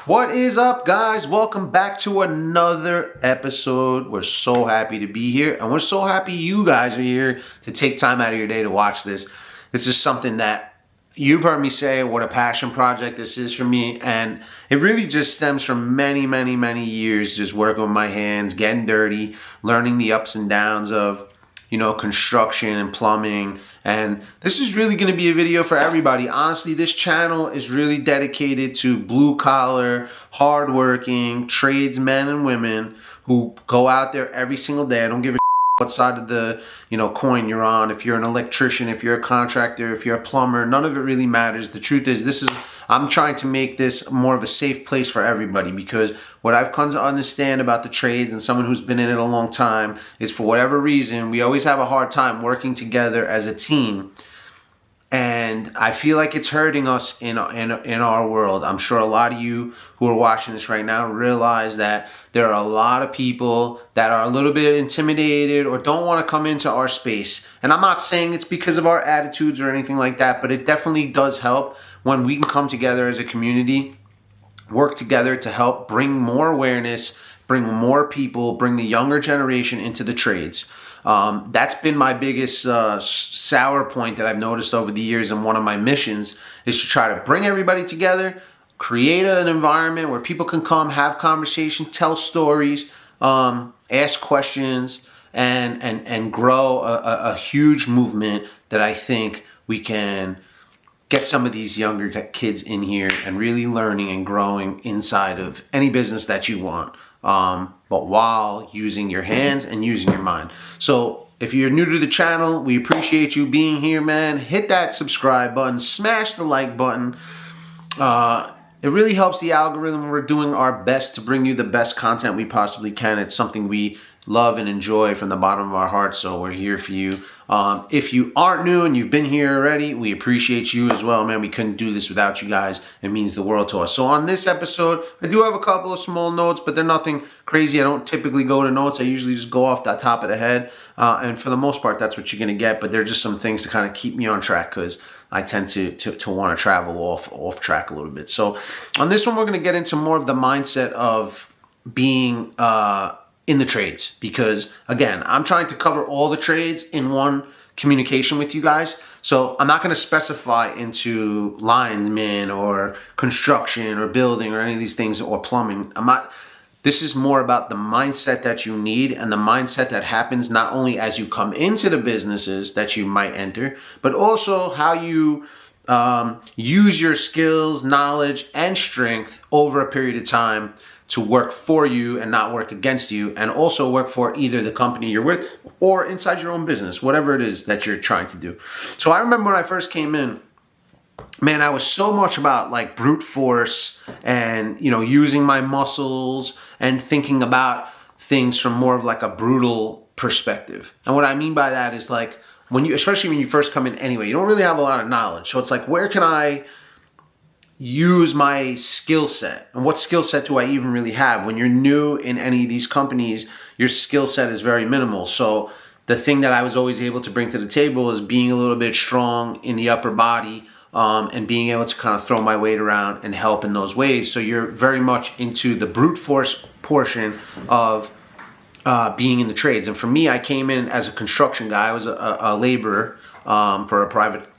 What is up, guys? Welcome back to another episode. We're so happy to be here, and we're so happy you guys are here to take time out of your day to watch this. This is something that you've heard me say what a passion project this is for me, and it really just stems from many years just working with my hands, getting dirty, learning the ups and downs of construction and plumbing. And this is really going to be a video for everybody. Honestly, this channel is really dedicated to blue collar, hardworking tradesmen and women who go out there every single day. I don't give a what side of the coin you're on. If you're an electrician, if you're a contractor, if you're a plumber, none of it really matters. The truth is, I'm trying to make this more of a safe place for everybody, because what I've come to understand about the trades, and someone who's been in it a long time, is for whatever reason we always have a hard time working together as a team. And I feel like it's hurting us in our world. I'm sure a lot of you who are watching this right now realize that there are a lot of people that are a little bit intimidated or don't want to come into our space. And I'm not saying it's because of our attitudes or anything like that, but it definitely does help when we can come together as a community, work together to help bring more awareness, bring more people, bring the younger generation into the trades. That's been my biggest sour point that I've noticed over the years, and one of my missions is to try to bring everybody together, create an environment where people can come, have conversation, tell stories, ask questions, and grow a huge movement that I think we can get some of these younger kids in here and really learning and growing inside of any business that you want. But while using your hands and using your mind. So if you're new to the channel, we appreciate you being here, man. Hit that subscribe button, smash the like button. It really helps the algorithm. We're doing our best to bring you the best content we possibly can. It's something we love and enjoy from the bottom of our hearts, so we're here for you. If you aren't new and you've been here already, we appreciate you as well, man. We couldn't do this without you guys. It means the world to us. So on this episode, I do have a couple of small notes, but they're nothing crazy. I don't typically go to notes. I usually just go off the top of the head. And for the most part, that's what you're going to get. But they're just some things to kind of keep me on track, because I tend to want to travel off track a little bit. So on this one, we're going to get into more of the mindset of being in the trades, because again, I'm trying to cover all the trades in one communication with you guys. So I'm not going to specify into lineman or construction or building or any of these things, or plumbing. This is more about the mindset that you need, and the mindset that happens not only as you come into the businesses that you might enter, but also how you use your skills, knowledge, and strength over a period of time to work for you and not work against you, and also work for either the company you're with or inside your own business, whatever it is that you're trying to do. So I remember when I first came in, man, I was so much about like brute force and, using my muscles and thinking about things from more of like a brutal perspective. And what I mean by that is like, especially when you first come in anyway, you don't really have a lot of knowledge. So it's like, where can I use my skill set? And what skill set do I even really have? When you're new in any of these companies, your skill set is very minimal. So the thing that I was always able to bring to the table is being a little bit strong in the upper body, and being able to kind of throw my weight around and help in those ways. So you're very much into the brute force portion of being in the trades. And for me, I came in as a construction guy. I was a laborer for a private,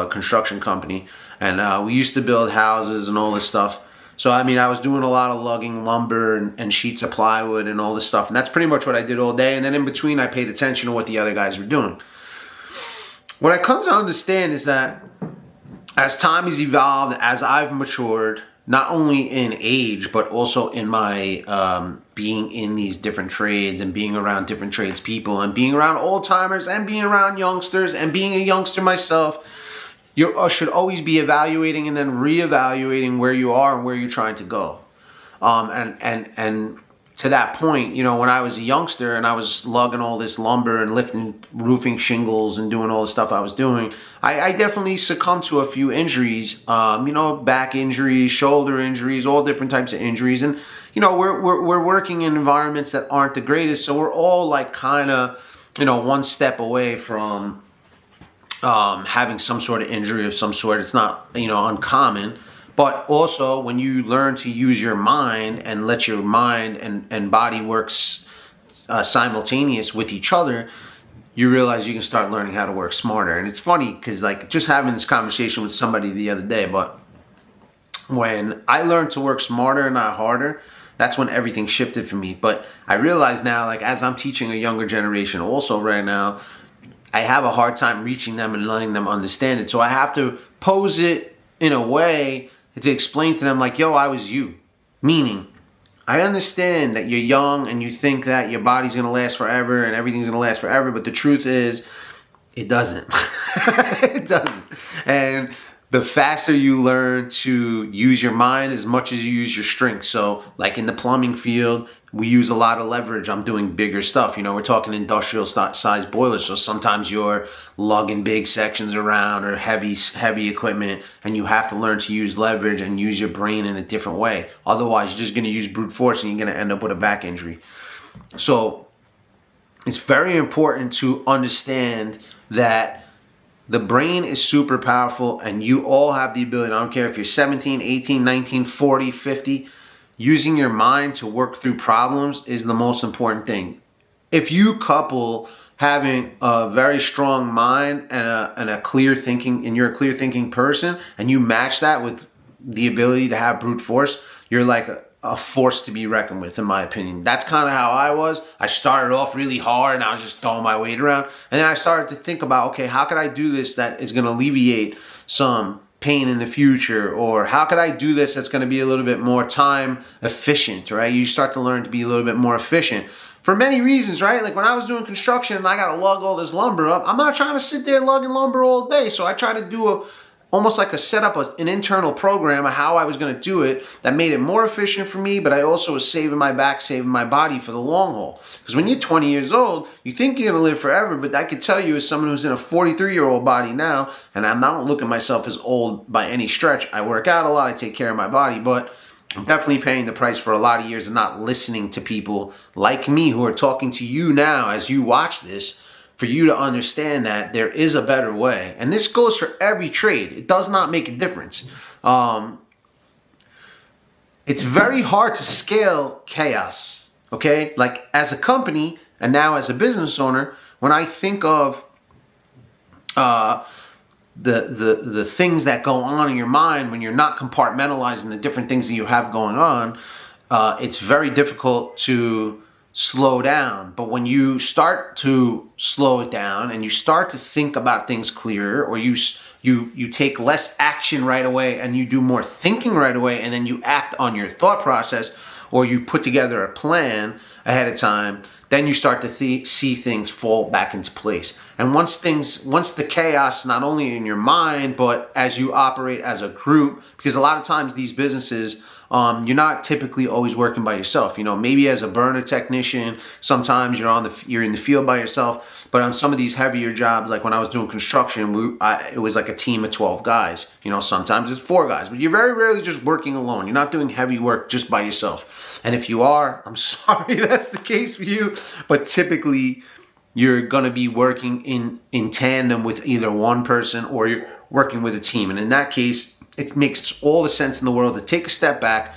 construction company. And we used to build houses and all this stuff. So, I was doing a lot of lugging lumber and sheets of plywood and all this stuff. And that's pretty much what I did all day. And then in between, I paid attention to what the other guys were doing. What I come to understand is that as time has evolved, as I've matured, not only in age, but also in my being in these different trades and being around different trades people and being around old timers and being around youngsters and being a youngster myself, you should always be evaluating and then reevaluating where you are and where you're trying to go. And to that point, when I was a youngster and I was lugging all this lumber and lifting roofing shingles and doing all the stuff I was doing, I definitely succumbed to a few injuries, back injuries, shoulder injuries, all different types of injuries. And, we're working in environments that aren't the greatest. So we're all like kind of, one step away from having some sort of injury of some sort. It's not, uncommon. But also, when you learn to use your mind and let your mind and body work simultaneous with each other, you realize you can start learning how to work smarter. And it's funny because, like, just having this conversation with somebody the other day, but when I learned to work smarter and not harder, that's when everything shifted for me. But I realize now, like, as I'm teaching a younger generation also right now, I have a hard time reaching them and letting them understand it. So I have to pose it in a way to explain to them, like, yo, I was you. Meaning, I understand that you're young and you think that your body's going to last forever and everything's going to last forever. But the truth is, it doesn't. It doesn't. And the faster you learn to use your mind as much as you use your strength. So like in the plumbing field, we use a lot of leverage. I'm doing bigger stuff. We're talking industrial size boilers. So sometimes you're lugging big sections around or heavy equipment, and you have to learn to use leverage and use your brain in a different way. Otherwise, you're just going to use brute force and you're going to end up with a back injury. So it's very important to understand that the brain is super powerful, and you all have the ability. I don't care if you're 17, 18, 19, 40, 50. Using your mind to work through problems is the most important thing. If you couple having a very strong mind and a clear thinking, and you're a clear thinking person, and you match that with the ability to have brute force, you're like a force to be reckoned with, in my opinion. That's kind of how I was. I started off really hard and I was just throwing my weight around. And then I started to think about, okay, how could I do this that is going to alleviate some pain in the future? Or how could I do this that's going to be a little bit more time efficient, right? You start to learn to be a little bit more efficient for many reasons, right? Like when I was doing construction and I got to lug all this lumber up, I'm not trying to sit there lugging lumber all day. So I try to do almost like an internal program of how I was going to do it that made it more efficient for me, but I also was saving my back, saving my body for the long haul. Because when you're 20 years old, you think you're going to live forever, but I could tell you as someone who's in a 43-year-old body now, and I'm not looking at myself as old by any stretch. I work out a lot, I take care of my body, but I'm definitely paying the price for a lot of years of not listening to people like me who are talking to you now as you watch this, for you to understand that there is a better way. And this goes for every trade. It does not make a difference. It's very hard to scale chaos, okay? Like as a company and now as a business owner, when I think of the things that go on in your mind when you're not compartmentalizing the different things that you have going on, it's very difficult to slow down. But when you start to slow it down and you start to think about things clearer, or you take less action right away and you do more thinking right away, and then you act on your thought process, or you put together a plan ahead of time, then you start to see things fall back into place. And once the chaos, not only in your mind, but as you operate as a group, because a lot of times these businesses, you're not typically always working by yourself. Maybe as a burner technician, sometimes you're in the field by yourself. But on some of these heavier jobs, like when I was doing construction, it was like a team of 12 guys. Sometimes it's 4 guys, but you're very rarely just working alone. You're not doing heavy work just by yourself. And if you are, I'm sorry that's the case for you. But typically, you're going to be working in tandem with either one person, or you're working with a team. And in that case, it makes all the sense in the world to take a step back,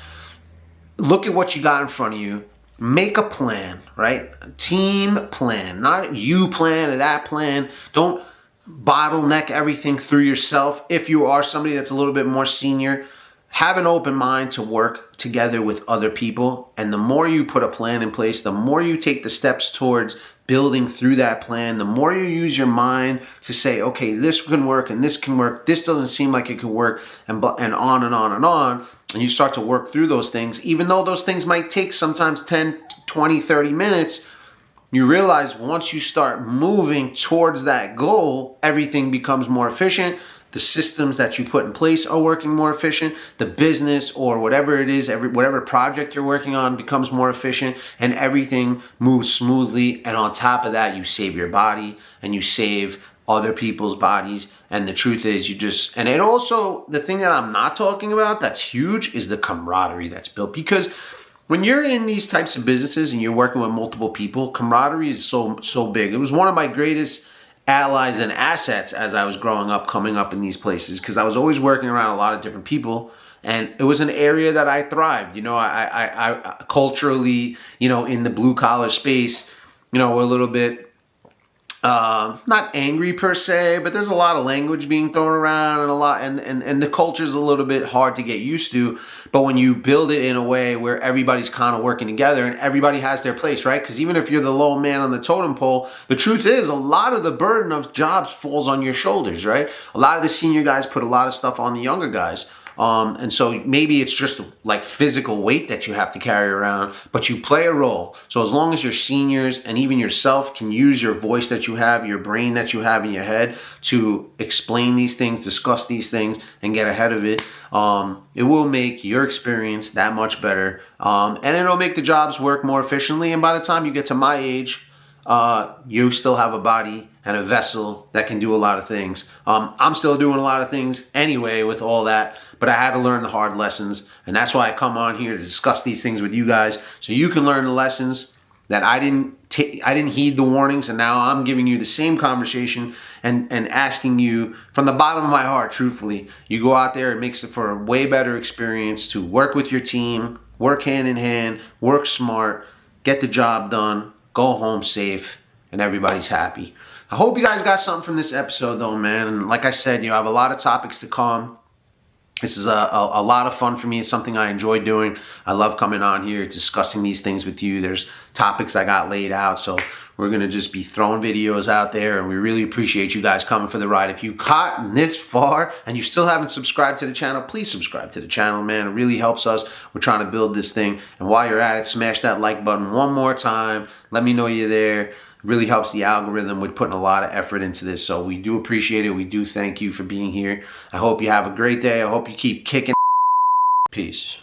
look at what you got in front of you, make a plan, right? A team plan, not you plan or that plan. Don't bottleneck everything through yourself. If you are somebody that's a little bit more senior, have an open mind to work together with other people. And the more you put a plan in place, the more you take the steps towards building through that plan, the more you use your mind to say, okay, this can work and this can work. This doesn't seem like it could work, and on and on and on. And you start to work through those things, even though those things might take sometimes 10, 20, 30 minutes. You realize once you start moving towards that goal, everything becomes more efficient. The systems that you put in place are working more efficient. The business or whatever it is, whatever project you're working on becomes more efficient, and everything moves smoothly. And on top of that, you save your body and you save other people's bodies. And the truth is and it also, the thing that I'm not talking about that's huge is the camaraderie that's built. Because when you're in these types of businesses and you're working with multiple people, camaraderie is so big. It was one of my greatest allies and assets as I was growing up, coming up in these places, because I was always working around a lot of different people And it was an area that I thrived. You know, I culturally, you know, in the blue collar space, you know, we're a little bit not angry per se, but there's a lot of language being thrown around and a lot, and the culture's a little bit hard to get used to. But when you build it in a way where everybody's kind of working together and everybody has their place, right? Because even if you're the low man on the totem pole, the truth is a lot of the burden of jobs falls on your shoulders, right? A lot of the senior guys put a lot of stuff on the younger guys. And so maybe it's just like physical weight that you have to carry around, but you play a role. So as long as your seniors and even yourself can use your voice that you have, your brain that you have in your head to explain these things, discuss these things, and get ahead of it, it will make your experience that much better. And it'll make the jobs work more efficiently. And by the time you get to my age, you still have a body and a vessel that can do a lot of things. I'm still doing a lot of things anyway with all that, but I had to learn the hard lessons, and that's why I come on here to discuss these things with you guys, so you can learn the lessons that I didn't heed the warnings, and now I'm giving you the same conversation and asking you from the bottom of my heart, truthfully, you go out there, it makes it for a way better experience to work with your team, work hand in hand, work smart, get the job done, go home safe, and everybody's happy. I hope you guys got something from this episode though, man. And like I said, you know, I have a lot of topics to come. This is a lot of fun for me. It's something I enjoy doing. I love coming on here, discussing these things with you. There's topics I got laid out, so we're going to just be throwing videos out there, and we really appreciate you guys coming for the ride. If you caught this far and you still haven't subscribed to the channel, please subscribe to the channel, man. It really helps us. We're trying to build this thing. And while you're at it, smash that like button one more time. Let me know you're there. It really helps the algorithm with putting a lot of effort into this. So we do appreciate it. We do thank you for being here. I hope you have a great day. I hope you keep kicking. Peace.